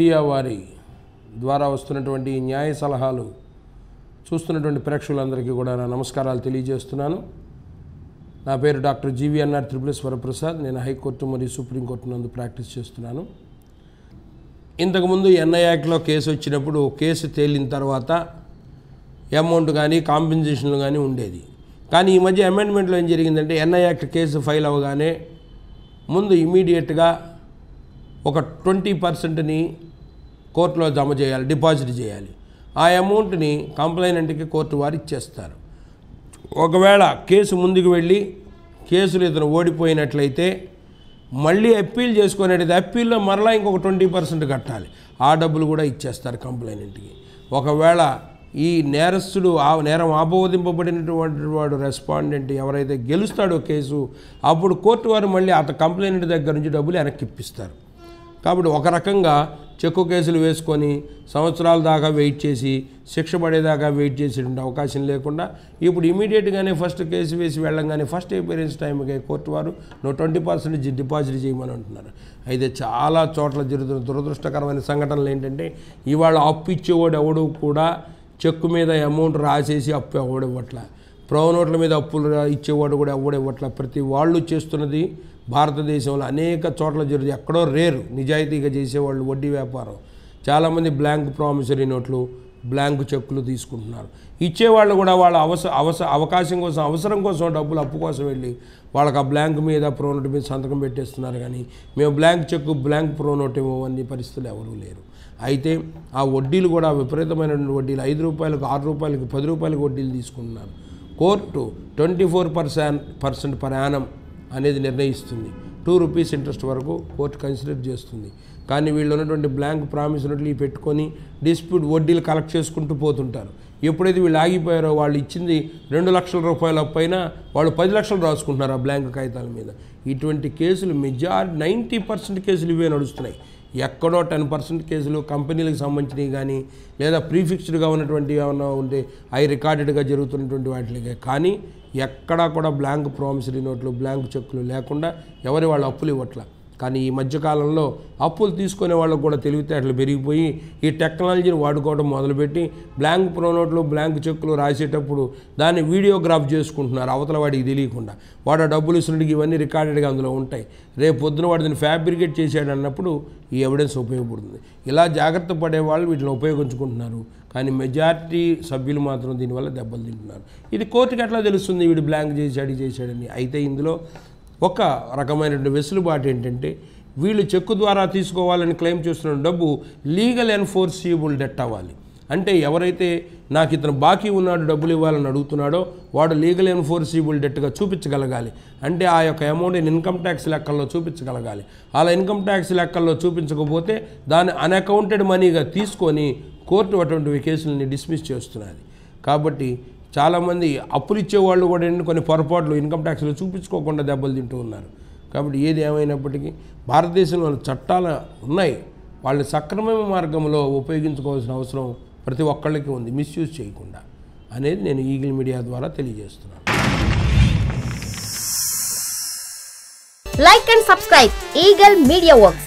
Media వారి ద్వారా వస్తున్నటువంటి న్యాయ సలహాలు చూస్తున్నటువంటి ప్రేక్షకులందరికీ కూడా నా నమస్కారాలు తెలియజేస్తున్నాను. నా పేరు డాక్టర్ జీవీఎన్ఆర్ త్రిపుల వరప్రసాద్. నేను హైకోర్టు మరియు సుప్రీంకోర్టు నందు ప్రాక్టీస్ చేస్తున్నాను. ఇంతకుముందు ఎన్ఐ యాక్ట్లో కేసు వచ్చినప్పుడు కేసు తేలిన తర్వాత అమౌంట్ కానీ కాంపెన్సేషన్లు కానీ ఉండేది. కానీ ఈ మధ్య అమెండ్మెంట్లో ఏం జరిగిందంటే ఎన్ఐ యాక్ట్ కేసు ఫైల్ అవ్వగానే ముందు ఇమీడియట్గా ఒక 20%ని కోర్టులో జమ చేయాలి, డిపాజిట్ చేయాలి. ఆ అమౌంట్ని కంప్లైనెంట్కి కోర్టు వారు ఇచ్చేస్తారు. ఒకవేళ కేసు ముందుకు వెళ్ళి కేసులు ఇతను ఓడిపోయినట్లయితే మళ్ళీ అప్పీల్ చేసుకునేది అప్పీల్లో మరలా ఇంకొక 20% కట్టాలి. ఆ డబ్బులు కూడా ఇచ్చేస్తారు కంప్లైనెంట్కి. ఒకవేళ ఈ నేరస్తుడు ఆ నేరం ఆమోదింపబడినటువంటి వాడు రెస్పాండెంట్ ఎవరైతే గెలుస్తాడో కేసు, అప్పుడు కోర్టు వారు మళ్ళీ కంప్లైనెంట్ దగ్గర నుంచి డబ్బులు వెనక్కి ఇప్పిస్తారు. కాబట్టి ఒక రకంగా చెక్కు కేసులు వేసుకొని సంవత్సరాల దాకా వెయిట్ చేసి శిక్ష పడేదాకా వెయిట్ చేసేటువంటి అవకాశం లేకుండా ఇప్పుడు ఇమీడియట్గానే ఫస్ట్ కేసు వేసి వెళ్ళంగానే ఫస్ట్ అపియరెన్స్ టైంకి కోర్టు వారు 20% డిపాజిట్ చేయమని అంటున్నారు. అయితే చాలా చోట్ల జరుగుతున్న దురదృష్టకరమైన సంఘటనలు ఏంటంటే ఇవాళ అప్పు ఇచ్చేవాడు ఎవడు కూడా చెక్కు మీద అమౌంట్ రాసేసి అప్పు ఎవడివ్వట్ల, నోట్ల మీద అప్పులు ఇచ్చేవాడు కూడా ఎవడివ్వట్ల. ప్రతి వాళ్ళు చేస్తున్నది భారతదేశంలో అనేక చోట్ల జరుగుతుంది. ఎక్కడో రేరు నిజాయితీగా చేసేవాళ్ళు వడ్డీ వ్యాపారం. చాలామంది బ్లాంక్ ప్రామిసరీ నోట్లు, బ్లాంక్ చెక్కులు తీసుకుంటున్నారు. ఇచ్చేవాళ్ళు కూడా వాళ్ళ అవకాశం కోసం, అవసరం కోసం డబ్బులు అప్పు కోసం వెళ్ళి వాళ్ళకి ఆ బ్లాంక్ మీద నోట్ మీద సంతకం పెట్టేస్తున్నారు. కానీ మేము బ్లాంక్ చెక్కు బ్లాంక్ నోట్ ఇవ్వని పరిస్థితులు ఎవరూ లేరు. అయితే ఆ వడ్డీలు కూడా విపరీతమైనటువంటి వడ్డీలు, 5 రూపాయలకు 6 రూపాయలకి 10 రూపాయలకు వడ్డీలు తీసుకుంటున్నారు. కోర్టు 24% పర్ యానం అనేది నిర్ణయిస్తుంది. 2 రూపీస్ ఇంట్రెస్ట్ వరకు కోర్టు కన్సిడర్ చేస్తుంది. కానీ వీళ్ళు ఉన్నటువంటి బ్లాంక్ ప్రామిస్ నోట్లు పెట్టుకొని డిస్ప్యూట్ వడ్డీలు కలెక్ట్ చేసుకుంటూ పోతుంటారు. ఎప్పుడైతే వీళ్ళు ఆగిపోయారో వాళ్ళు ఇచ్చింది 2 లక్షల రూపాయల అప్పైనా వాళ్ళు 10 లక్షలు రాసుకుంటున్నారు ఆ బ్లాంక్ కాగితాల మీద. ఇటువంటి కేసులు 90% కేసులు ఇవే నడుస్తున్నాయి. ఎక్కడో 10% కేసులు కంపెనీలకు సంబంధించినవి కానీ లేదా ప్రీఫిక్స్డ్గా ఉన్నటువంటి ఏమన్నా ఉంటే అవి రికార్డెడ్గా జరుగుతున్నటువంటి వాటికే. కానీ ఎక్కడా కూడా బ్లాంక్ ప్రామిసరీ నోట్లు, బ్లాంక్ చెక్కులు లేకుండా ఎవరి వాళ్ళు అప్పులు ఇవ్వట్ల. కానీ ఈ మధ్యకాలంలో అప్పులు తీసుకునే వాళ్ళకు కూడా తెలివితేటలు పెరిగిపోయి ఈ టెక్నాలజీని వాడుకోవడం మొదలుపెట్టి బ్లాంక్ నోట్లు, బ్లాంక్ చెక్కులు రాసేటప్పుడు దాన్ని వీడియోగ్రాఫ్ చేసుకుంటున్నారు అవతల వాడికి తెలియకుండా. వాడు డబ్బులు ఇస్తున్నట్టుగా ఇవన్నీ రికార్డెడ్గా అందులో ఉంటాయి. రేపు పొద్దున వాడు దీన్ని ఫ్యాబ్రికేట్ చేసాడు అన్నప్పుడు ఈ ఎవిడెన్స్ ఉపయోగపడుతుంది. ఇలా జాగ్రత్త పడే వాళ్ళు వీటిని ఉపయోగించుకుంటున్నారు. కానీ మెజారిటీ సభ్యులు మాత్రం దీనివల్ల దెబ్బలు తింటున్నారు. ఇది కోర్టుకి ఎట్లా తెలుస్తుంది వీడు బ్లాంక్ చేశాడని? అయితే ఇందులో ఒక రకమైనటువంటి వెసులుబాటు ఏంటంటే వీళ్ళు చెక్కు ద్వారా తీసుకోవాలని క్లెయిమ్ చేస్తున్న డబ్బు లీగల్ ఎన్ఫోర్సిబుల్ డెట్ అవ్వాలి. అంటే ఎవరైతే నాకు ఇతను బాకీ ఉన్నాడు డబ్బులు ఇవ్వాలని అడుగుతున్నాడో వాడు లీగల్ ఎన్ఫోర్సిబుల్ డెట్గా చూపించగలగాలి. అంటే ఆ యొక్క అమౌంట్ని ఇన్కమ్ ట్యాక్స్ లెక్కల్లో చూపించగలగాలి. అలా ఇన్కమ్ ట్యాక్స్ లెక్కల్లో చూపించకపోతే దాన్ని అన్అకౌంటెడ్ మనీగా తీసుకొని కోర్టు అటువంటి కేసులని డిస్మిస్ చేస్తున్నది. కాబట్టి చాలామంది అప్పులు ఇచ్చేవాళ్ళు కూడా కొన్ని పొరపాట్లు ఇన్కమ్ ట్యాక్స్లో చూపించుకోకుండా దెబ్బలు తింటూ ఉన్నారు. కాబట్టి ఏది ఏమైనప్పటికీ భారతదేశంలో చట్టాలు ఉన్నాయి, వాళ్ళని సక్రమమైన మార్గంలో ఉపయోగించుకోవాల్సిన అవసరం ప్రతి ఒక్కళ్ళకి ఉంది, మిస్యూజ్ చేయకుండా అనేది నేను ఈగిల్ మీడియా ద్వారా తెలియజేస్తున్నాను. Like and subscribe Eagle Media Works.